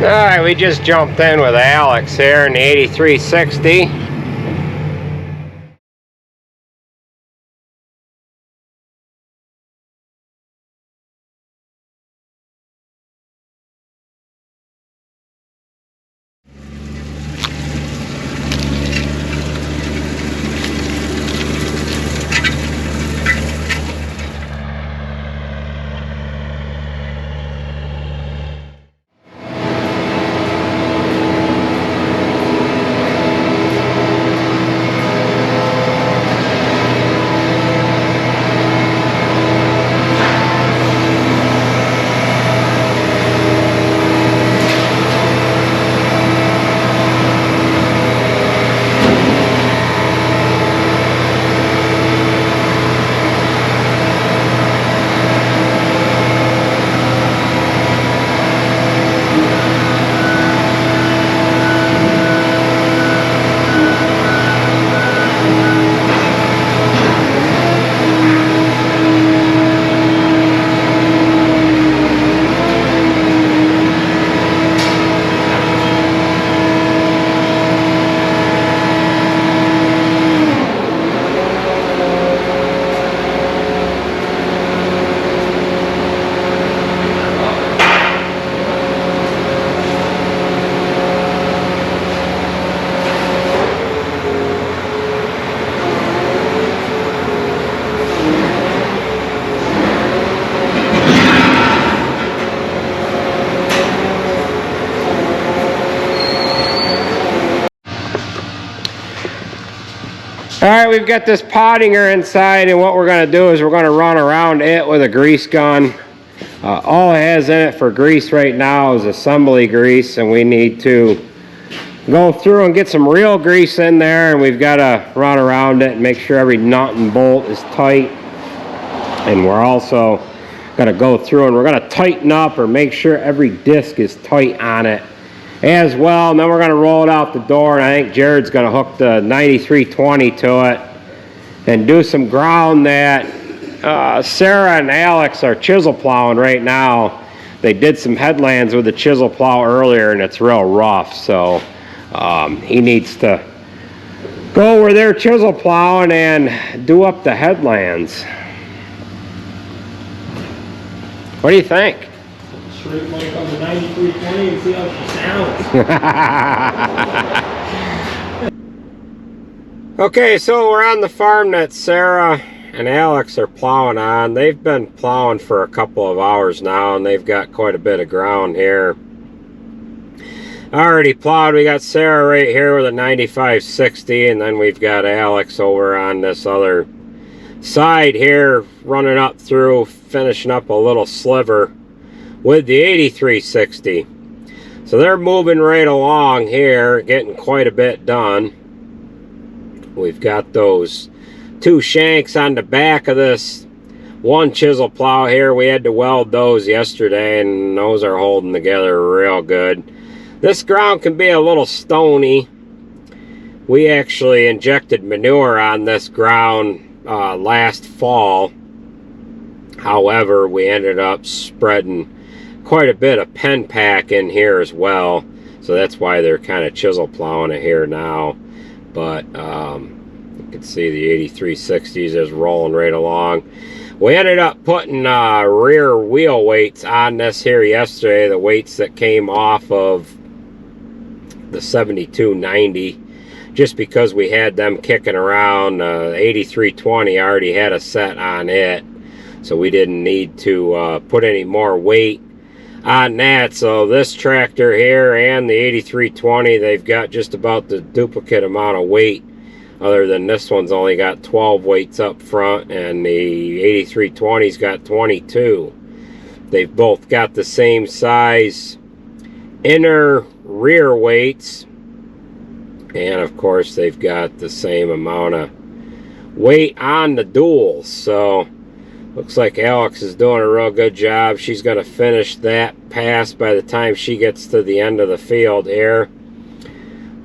Alright, we just jumped in with Alex here in the 8360. Alright, we've got this Pottinger inside, and what we're going to do is we're going to run around it with a grease gun. All it has in it for grease right now is assembly grease, and we need to go through and get some real grease in there, and we've got to run around it and make sure every nut and bolt is tight. And we're also going to go through and we're going to tighten up or make sure every disc is tight on it as well, and then we're going to roll it out the door, and I think Jared's going to hook the 9320 to it and do some ground that Sarah and Alex are chisel plowing right now. They did some headlands with the chisel plow earlier, and it's real rough, so he needs to go where they're chisel plowing and do up the headlands. What do you think? Straight mic on the 9320 and see how she sounds. Okay, so we're on the farm that Sarah and Alex are plowing on. They've been plowing for a couple of hours now, and they've got quite a bit of ground here. Already plowed. We got Sarah right here with a 9560, and then we've got Alex over on this other side here, running up through, finishing up a little sliver with the 8360. So they're moving right along here, getting quite a bit done. We've got those two shanks on the back of this one chisel plow here. We had to weld those yesterday, and those are holding together real good. This ground can be a little stony. We actually injected manure on this ground last fall. However, we ended up spreading quite a bit of pen pack in here as well, so that's why they're kind of chisel plowing it here now. But you can see the 8360s is rolling right along. We ended up putting rear wheel weights on this here yesterday, the weights that came off of the 7290, just because we had them kicking around. 8320 already had a set on it, so we didn't need to put any more weight on that. So this tractor here and the 8320, they've got just about the duplicate amount of weight, other than this one's only got 12 weights up front, and the 8320's got 22. They've both got the same size inner rear weights, and of course they've got the same amount of weight on the duals. So looks like Alex is doing a real good job. She's going to finish that pass by the time she gets to the end of the field here.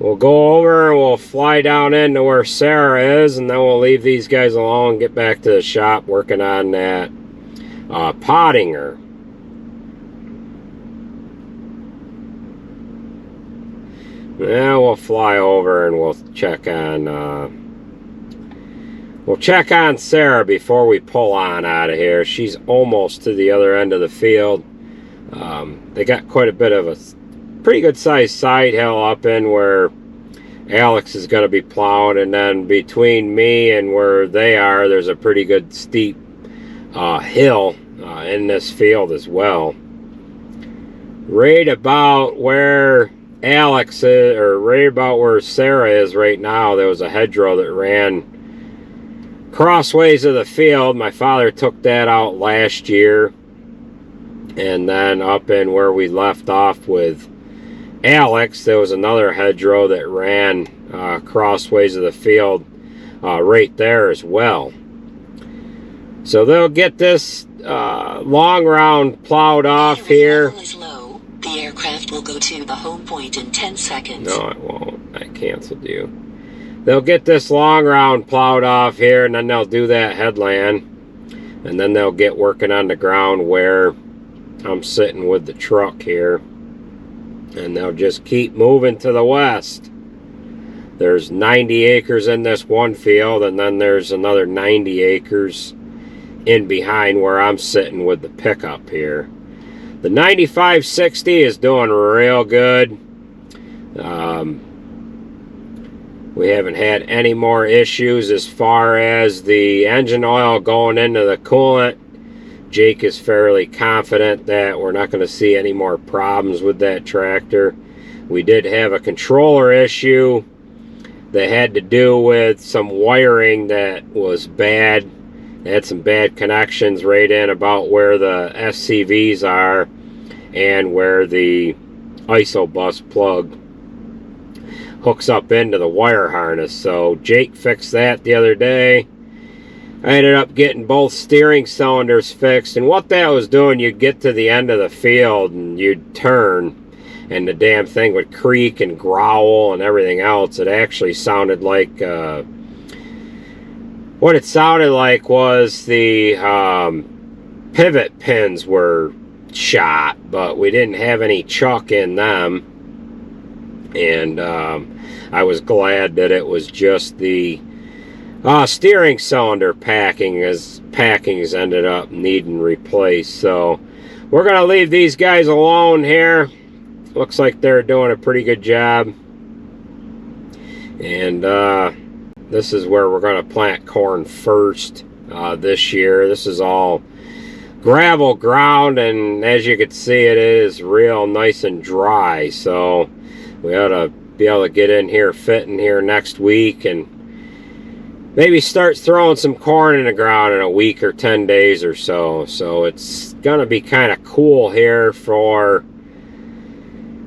We'll go over and we'll fly down into where Sarah is, and then we'll leave these guys alone and get back to the shop working on that Pottinger. Yeah, we'll fly over and we'll check on Sarah before we pull on out of here. She's almost to the other end of the field. They got quite a bit of a pretty good sized side hill up in where Alex is going to be plowing, and then between me and where they are, there's a pretty good steep hill in this field as well. Right about where Alex is, or right about where Sarah is right now, there was a hedgerow that ran crossways of the field. My father took that out last year. And then up in where we left off with Alex, there was another hedgerow that ran crossways of the field right there as well. So they'll get this long round plowed off here. Is low. The aircraft will go to the home point in 10 seconds. No, it won't. I canceled you. They'll get this long round plowed off here, and then they'll do that headland. And then they'll get working on the ground where I'm sitting with the truck here, and they'll just keep moving to the west. There's 90 acres in this one field, and then there's another 90 acres in behind where I'm sitting with the pickup here. The 9560 is doing real good. We haven't had any more issues as far as the engine oil going into the coolant. Jake is fairly confident that we're not going to see any more problems with that tractor. We did have a controller issue that had to do with some wiring that was bad. They had some bad connections right in about where the SCVs are and where the isobus plug hooks up into the wire harness. So Jake fixed that the other day. I ended up getting both steering cylinders fixed, and what that was doing, you'd get to the end of the field and you'd turn, and the damn thing would creak and growl and everything else. It actually sounded like, what it sounded like was the pivot pins were shot, but we didn't have any chuck in them, and I was glad that it was just the steering cylinder packings ended up needing replaced. So we're going to leave these guys alone here. Looks like they're doing a pretty good job. And this is where we're going to plant corn first this year. This is all gravel ground, and as you can see, it is real nice and dry. So we ought to be able to get in here, fit in here next week, and maybe start throwing some corn in the ground in a week or 10 days or so. So it's going to be kind of cool here for,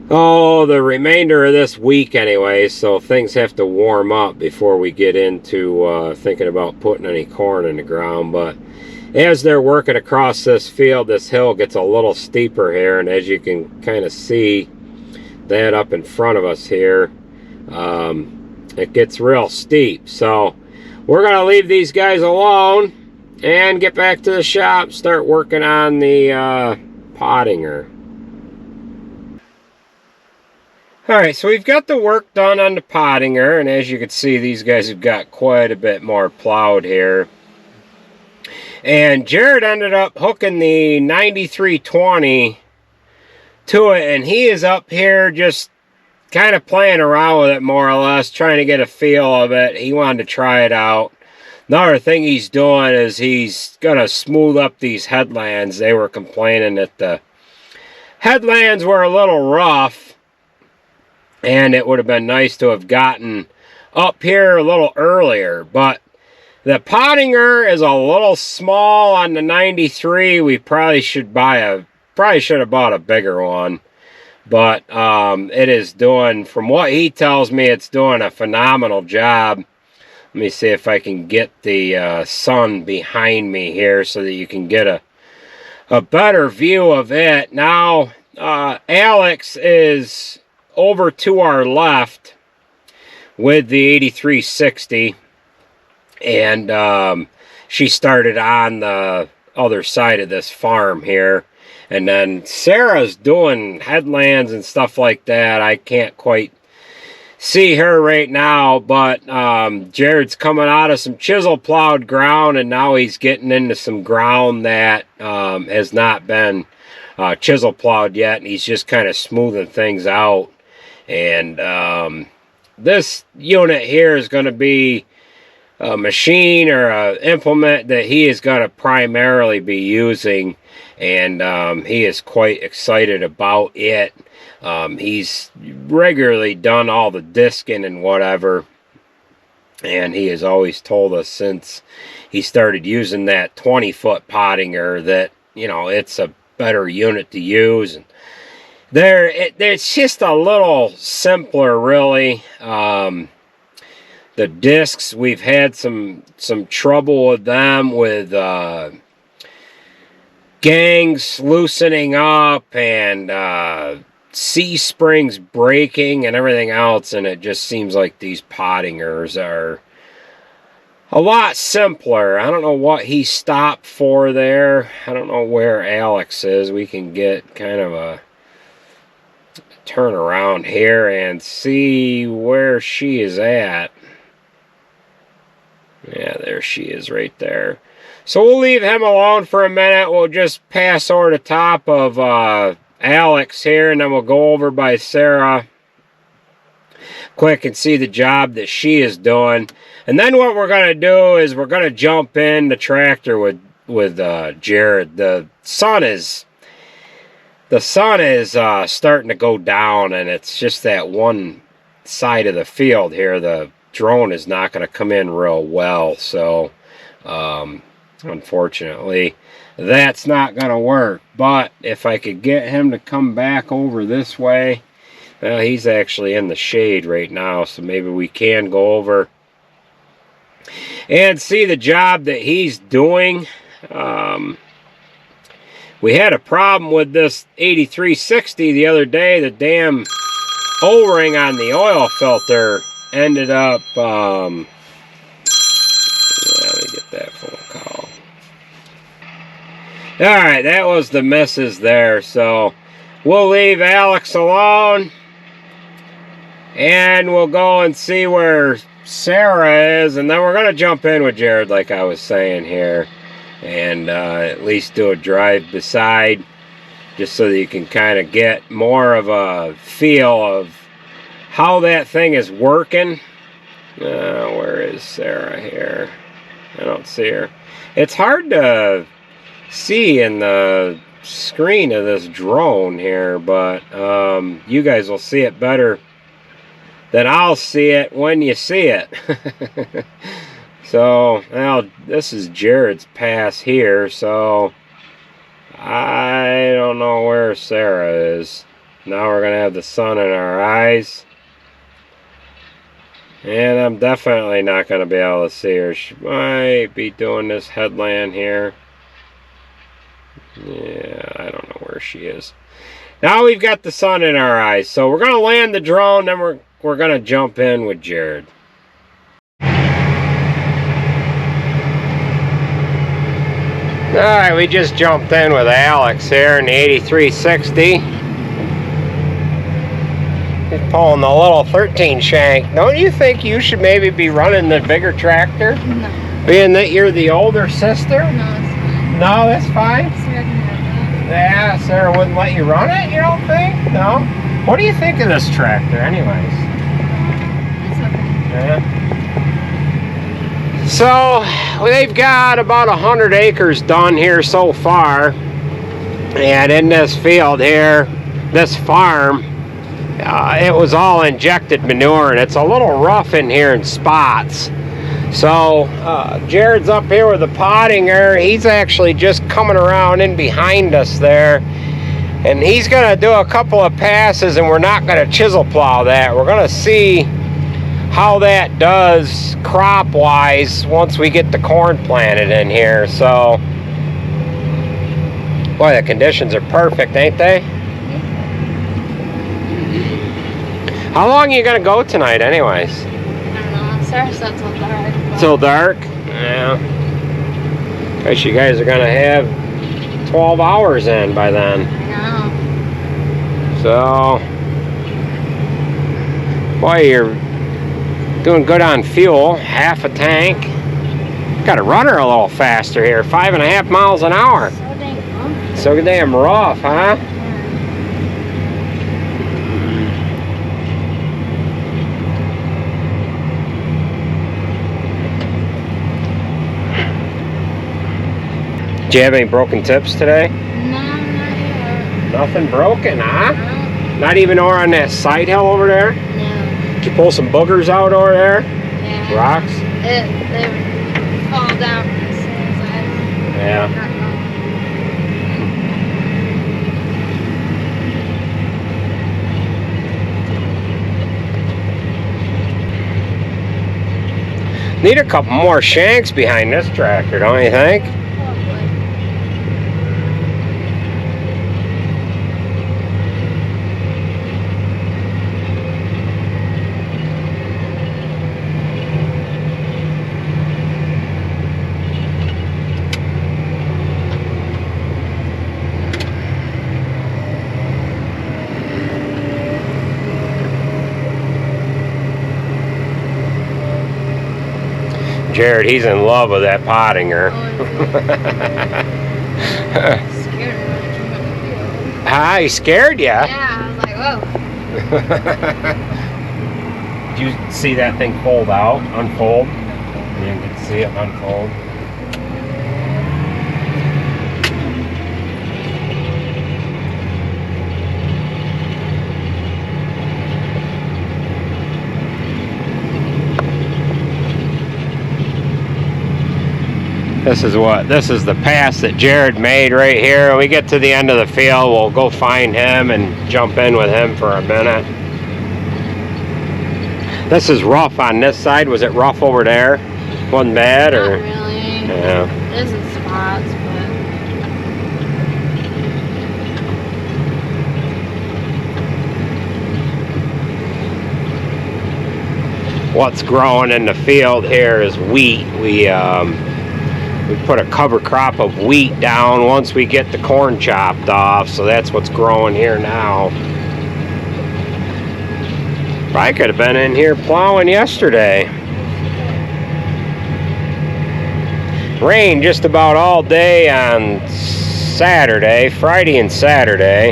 the remainder of this week anyway. So things have to warm up before we get into thinking about putting any corn in the ground. But as they're working across this field, this hill gets a little steeper here. And as you can kind of see that up in front of us here, it gets real steep. So we're going to leave these guys alone and get back to the shop, start working on the Pottinger. Alright, so we've got the work done on the Pottinger, and as you can see, these guys have got quite a bit more plowed here. And Jared ended up hooking the 9320 to it, and he is up here just kind of playing around with it more or less, trying to get a feel of it. He wanted to try it out. Another thing he's doing is he's going to smooth up these headlands. They were complaining that the headlands were a little rough, and it would have been nice to have gotten up here a little earlier. But the Pottinger is a little small on the 93. We probably should have bought a bigger one. But it is doing, from what he tells me, it's doing a phenomenal job. Let me see if I can get the sun behind me here so that you can get a better view of it. Now, Alex is over to our left with the 8360. And she started on the other side of this farm here. And then Sarah's doing headlands and stuff like that. I can't quite see her right now, but Jared's coming out of some chisel plowed ground, and now he's getting into some ground that has not been chisel plowed yet, and he's just kind of smoothing things out. And this unit here is going to be a machine or an implement that he is going to primarily be using, and he is quite excited about it. He's regularly done all the disking and whatever, and he has always told us since he started using that 20-foot Pottinger that, you know, it's a better unit to use. And it's just a little simpler, really. The discs, we've had some trouble with them, with gangs loosening up and C-springs breaking and everything else, and it just seems like these Pottingers are a lot simpler. I don't know what he stopped for there. I don't know where Alex is. We can get kind of a turn around here and see where she is at. Yeah, there she is right there. So we'll leave him alone for a minute. We'll just pass over the top of Alex here, and then we'll go over by Sarah quick and see the job that she is doing. And then what we're going to do is we're going to jump in the tractor with Jared. The sun is starting to go down, and it's just that one side of the field here. The drone is not going to come in real well, so unfortunately that's not going to work. But if I could get him to come back over this way, well, he's actually in the shade right now, so maybe we can go over and see the job that he's doing. We had a problem with this 8360 the other day. The damn O-ring on the oil filter ended up, let me get that phone call. Alright, that was the misses there, so we'll leave Alex alone, and we'll go and see where Sarah is, and then we're going to jump in with Jared like I was saying here, and at least do a drive beside, just so that you can kind of get more of a feel of how that thing is working. Where is Sarah here? I don't see her. It's hard to see in the screen of this drone here, but you guys will see it better than I'll see it when you see it. So now this is Jared's pass here, so I don't know where Sarah is. Now we're gonna have the sun in our eyes, and I'm definitely not gonna be able to see her. She might be doing this headland here. Yeah, I don't know where she is. Now we've got the sun in our eyes, so we're gonna land the drone, then we're gonna jump in with Jared. Alright, we just jumped in with Alex here in the 8360. He's pulling the little 13 shank. Don't you think you should maybe be running the bigger tractor? No. Being that you're the older sister? No, it's fine. No, that's fine? Sarah can have Yeah, Sarah wouldn't let you run it, you don't think? No? What do you think of this tractor anyways? that. It's okay. Yeah. So they've got about 100 acres done here so far, and in this field here, this farm, it was all injected manure, and it's a little rough in here in spots. So Jared's up here with the Pottinger. He's actually just coming around in behind us there, and he's going to do a couple of passes, and we're not going to chisel plow that. We're going to see how that does crop wise once we get the corn planted in here. So boy, the conditions are perfect, ain't they? How long are you gonna go tonight anyways? I don't know. Sarah said till dark. but- Till dark? Yeah. Guess you guys are gonna have 12 hours in by then. I know. So Boy, you're doing good on fuel. Half a tank. Got to run her a little faster here. 5.5 miles an hour. So dang bumpy. So damn rough, huh? Do you have any broken tips today? No, not yet. Nothing broken, huh? No. Not even over on that side hill over there? No. Did you pull some boogers out over there? Yeah. Rocks? They fall down as soon as I Yeah. got going. Need a couple more shanks behind this tractor, don't you think? Probably. Jared, he's in love with that Pottinger. Scared me when I came up the field. Ah, he scared ya? Yeah, I was like, whoa. Did you see that thing fold out, unfold? You didn't get to see it unfold. This is the pass that Jared made right here. When we get to the end of the field, we'll go find him and jump in with him for a minute. This is rough on this side. Was it rough over there? Wasn't bad, Not or? really. Yeah. There's some spots, but What's growing in the field here is wheat. We put a cover crop of wheat down once we get the corn chopped off, so that's what's growing here now. I could have been in here plowing yesterday. Rained just about all day on Saturday, Friday and Saturday.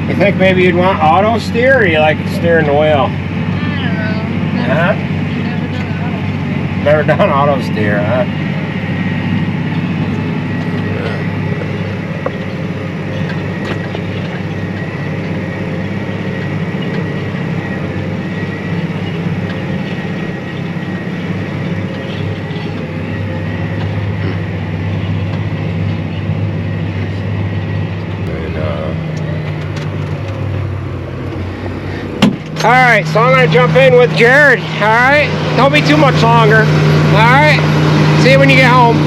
You think maybe you'd want auto steer, or you like steering the wheel? I don't know. Huh? Never done auto steer, huh? Alright, so I'm going to jump in with Jared. Alright? Don't be too much longer. Alright? See you when you get home.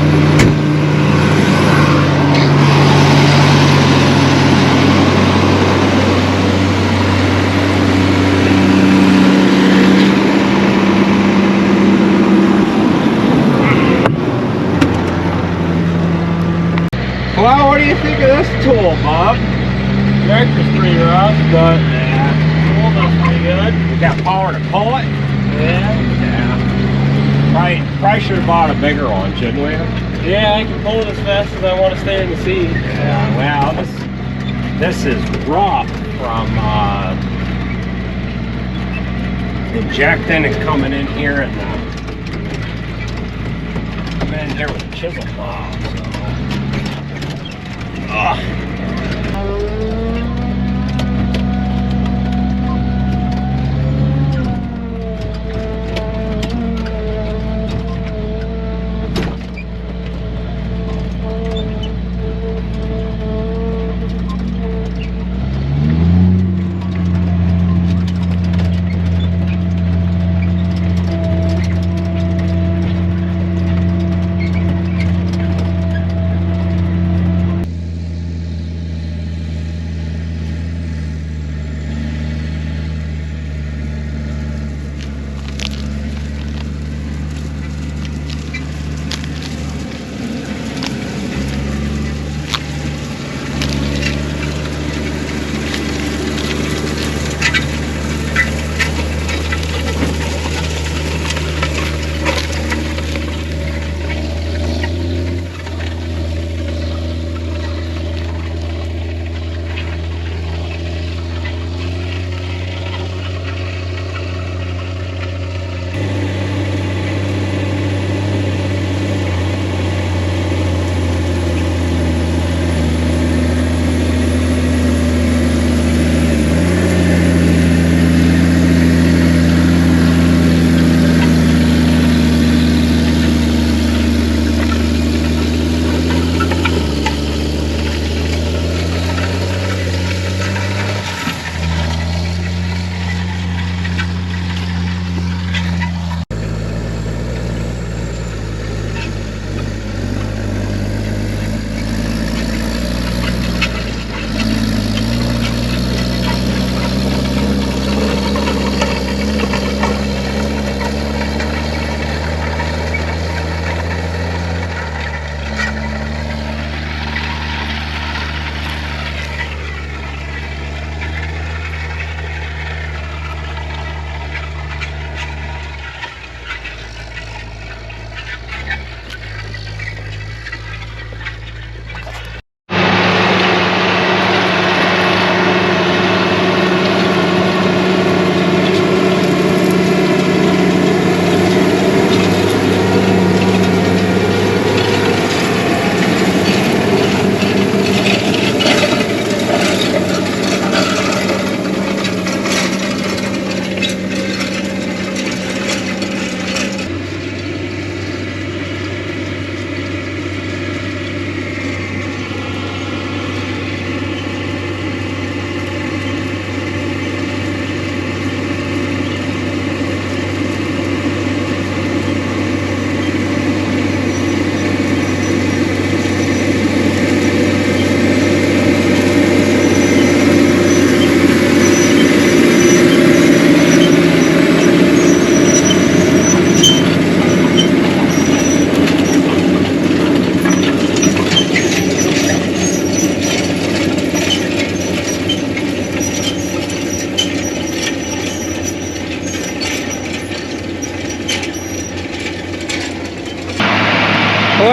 Well, what do you think of this tool, Bob? Tractor's pretty rough, but tool does pretty good. We got power to pull it? Yeah. Probably should have bought a bigger one, shouldn't we? Yeah, I can pull it as fast as I want to stay in the seat. Yeah, well, this is rough from injecting and coming in here and coming in here with a chisel plow.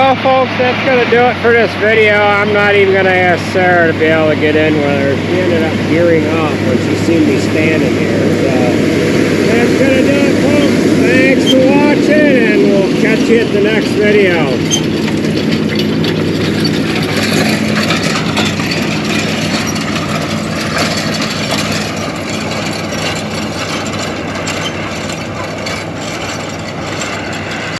Well, folks, that's going to do it for this video. I'm not even going to ask Sarah to be able to get in with her. She ended up gearing up when she seen me standing here. So that's going to do it, folks. Thanks for watching, and we'll catch you at the next video.